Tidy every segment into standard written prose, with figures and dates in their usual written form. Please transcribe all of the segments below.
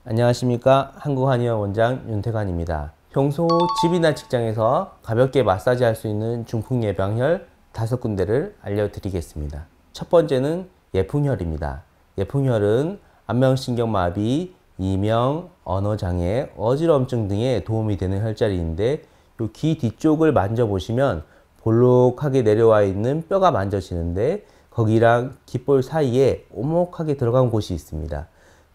안녕하십니까. 한국한의원 원장 윤태관입니다. 평소 집이나 직장에서 가볍게 마사지 할 수 있는 중풍 예방혈 5군데를 알려드리겠습니다. 첫 번째는 예풍혈입니다. 예풍혈은 안면신경마비, 이명, 언어장애, 어지럼증 등에 도움이 되는 혈자리인데 이 귀 뒤쪽을 만져보시면 볼록하게 내려와 있는 뼈가 만져지는데 거기랑 귓볼 사이에 오목하게 들어간 곳이 있습니다.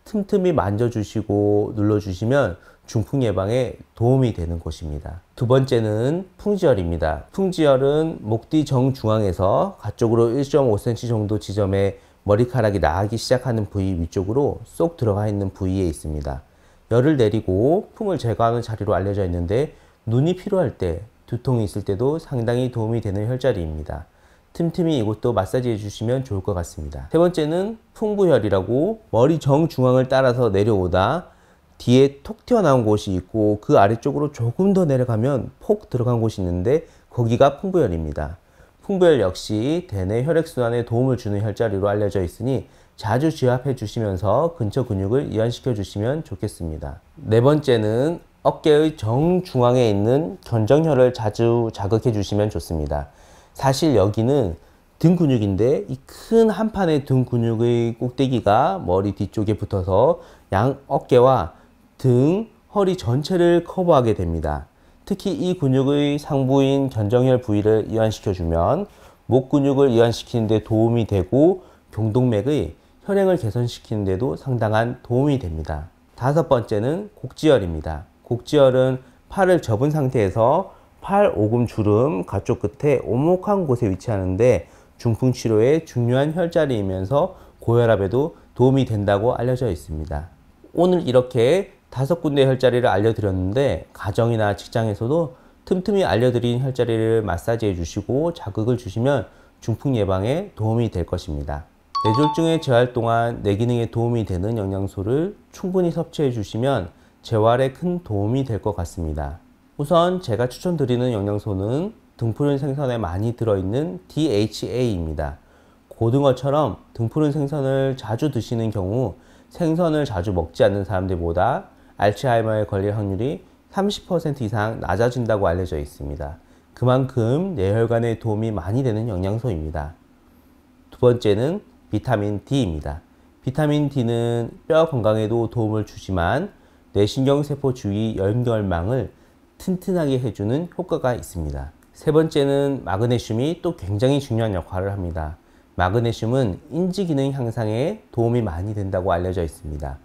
틈틈이 만져주시고 눌러주시면 중풍 예방에 도움이 되는 곳입니다. 두 번째는 풍지혈입니다. 풍지혈은 목 뒤 정중앙에서 가쪽으로 1.5cm 정도 지점에 머리카락이 나기 시작하는 부위 위쪽으로 쏙 들어가 있는 부위에 있습니다. 열을 내리고 풍을 제거하는 자리로 알려져 있는데 눈이 피로할 때, 두통이 있을 때도 상당히 도움이 되는 혈자리입니다. 틈틈이 이곳도 마사지 해주시면 좋을 것 같습니다. 세 번째는 풍부혈이라고 머리 정중앙을 따라서 내려오다 뒤에 톡 튀어나온 곳이 있고 그 아래쪽으로 조금 더 내려가면 폭 들어간 곳이 있는데 거기가 풍부혈입니다. 풍부혈 역시 대뇌 혈액순환에 도움을 주는 혈자리로 알려져 있으니 자주 지압해 주시면서 근처 근육을 이완시켜 주시면 좋겠습니다. 네 번째는 어깨의 정중앙에 있는 견정혈을 자주 자극해 주시면 좋습니다. 사실 여기는 등 근육인데 이 큰 한 판의 등 근육의 꼭대기가 머리 뒤쪽에 붙어서 양 어깨와 등, 허리 전체를 커버하게 됩니다. 특히 이 근육의 상부인 견정혈 부위를 이완시켜주면 목 근육을 이완시키는 데 도움이 되고 경동맥의 혈행을 개선시키는 데도 상당한 도움이 됩니다. 다섯 번째는 곡지혈입니다. 곡지혈은 팔을 접은 상태에서 팔 오금 주름 가쪽 끝에 오목한 곳에 위치하는데 중풍 치료에 중요한 혈자리이면서 고혈압에도 도움이 된다고 알려져 있습니다. 오늘 이렇게 5군데 혈자리를 알려드렸는데 가정이나 직장에서도 틈틈이 알려드린 혈자리를 마사지해 주시고 자극을 주시면 중풍 예방에 도움이 될 것입니다. 뇌졸중의 재활 동안 뇌 기능에 도움이 되는 영양소를 충분히 섭취해 주시면 재활에 큰 도움이 될 것 같습니다. 우선 제가 추천드리는 영양소는 등푸른 생선에 많이 들어있는 DHA입니다. 고등어처럼 등푸른 생선을 자주 드시는 경우 생선을 자주 먹지 않는 사람들보다 알츠하이머에 걸릴 확률이 30% 이상 낮아진다고 알려져 있습니다. 그만큼 뇌혈관에 도움이 많이 되는 영양소입니다. 두 번째는 비타민 D입니다. 비타민 D는 뼈 건강에도 도움을 주지만 뇌신경세포 주위 연결망을 튼튼하게 해주는 효과가 있습니다. 세 번째는 마그네슘이 또 굉장히 중요한 역할을 합니다. 마그네슘은 인지기능 향상에 도움이 많이 된다고 알려져 있습니다.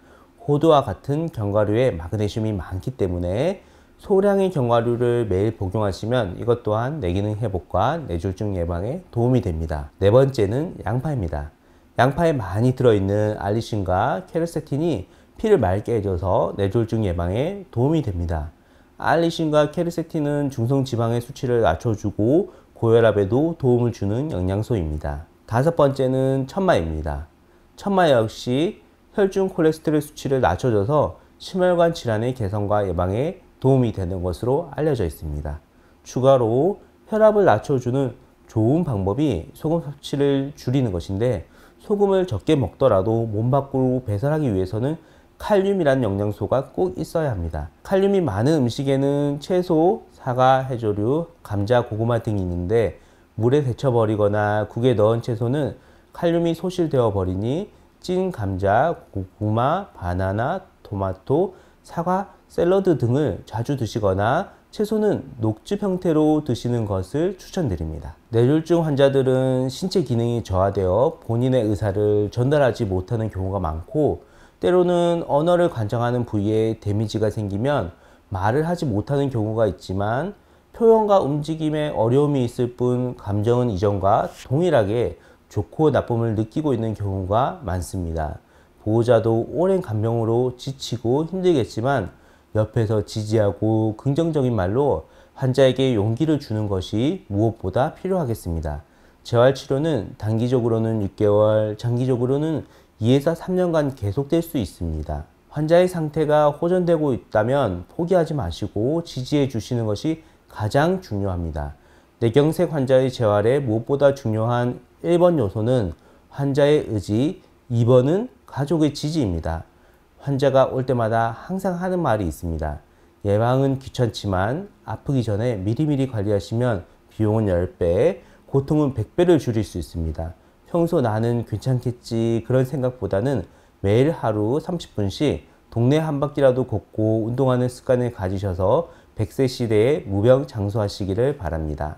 호두와 같은 견과류에 마그네슘이 많기 때문에 소량의 견과류를 매일 복용하시면 이것 또한 뇌기능 회복과 뇌졸중 예방에 도움이 됩니다. 네 번째는 양파입니다. 양파에 많이 들어있는 알리신과 케르세틴이 피를 맑게 해줘서 뇌졸중 예방에 도움이 됩니다. 알리신과 케르세틴은 중성지방의 수치를 낮춰주고 고혈압에도 도움을 주는 영양소입니다. 다섯 번째는 천마입니다. 천마 역시 혈중 콜레스테롤 수치를 낮춰줘서 심혈관 질환의 개선과 예방에 도움이 되는 것으로 알려져 있습니다. 추가로 혈압을 낮춰주는 좋은 방법이 소금 섭취를 줄이는 것인데 소금을 적게 먹더라도 몸 밖으로 배설하기 위해서는 칼륨이라는 영양소가 꼭 있어야 합니다. 칼륨이 많은 음식에는 채소, 사과, 해조류, 감자, 고구마 등이 있는데 물에 데쳐버리거나 국에 넣은 채소는 칼륨이 소실되어 버리니 찐 감자, 고구마, 바나나, 토마토, 사과, 샐러드 등을 자주 드시거나 채소는 녹즙 형태로 드시는 것을 추천드립니다. 뇌졸중 환자들은 신체 기능이 저하되어 본인의 의사를 전달하지 못하는 경우가 많고 때로는 언어를 관장하는 부위에 데미지가 생기면 말을 하지 못하는 경우가 있지만 표현과 움직임에 어려움이 있을 뿐 감정은 이전과 동일하게 좋고 나쁨을 느끼고 있는 경우가 많습니다. 보호자도 오랜 간병으로 지치고 힘들겠지만 옆에서 지지하고 긍정적인 말로 환자에게 용기를 주는 것이 무엇보다 필요하겠습니다. 재활치료는 단기적으로는 6개월, 장기적으로는 2에서 3년간 계속될 수 있습니다. 환자의 상태가 호전되고 있다면 포기하지 마시고 지지해 주시는 것이 가장 중요합니다. 뇌경색 환자의 재활에 무엇보다 중요한 1번 요소는 환자의 의지, 2번은 가족의 지지입니다. 환자가 올 때마다 항상 하는 말이 있습니다. 예방은 귀찮지만 아프기 전에 미리미리 관리하시면 비용은 10배, 고통은 100배를 줄일 수 있습니다. 평소 나는 괜찮겠지 그런 생각보다는 매일 하루 30분씩 동네 한 바퀴라도 걷고 운동하는 습관을 가지셔서 100세 시대에 무병장수하시기를 바랍니다.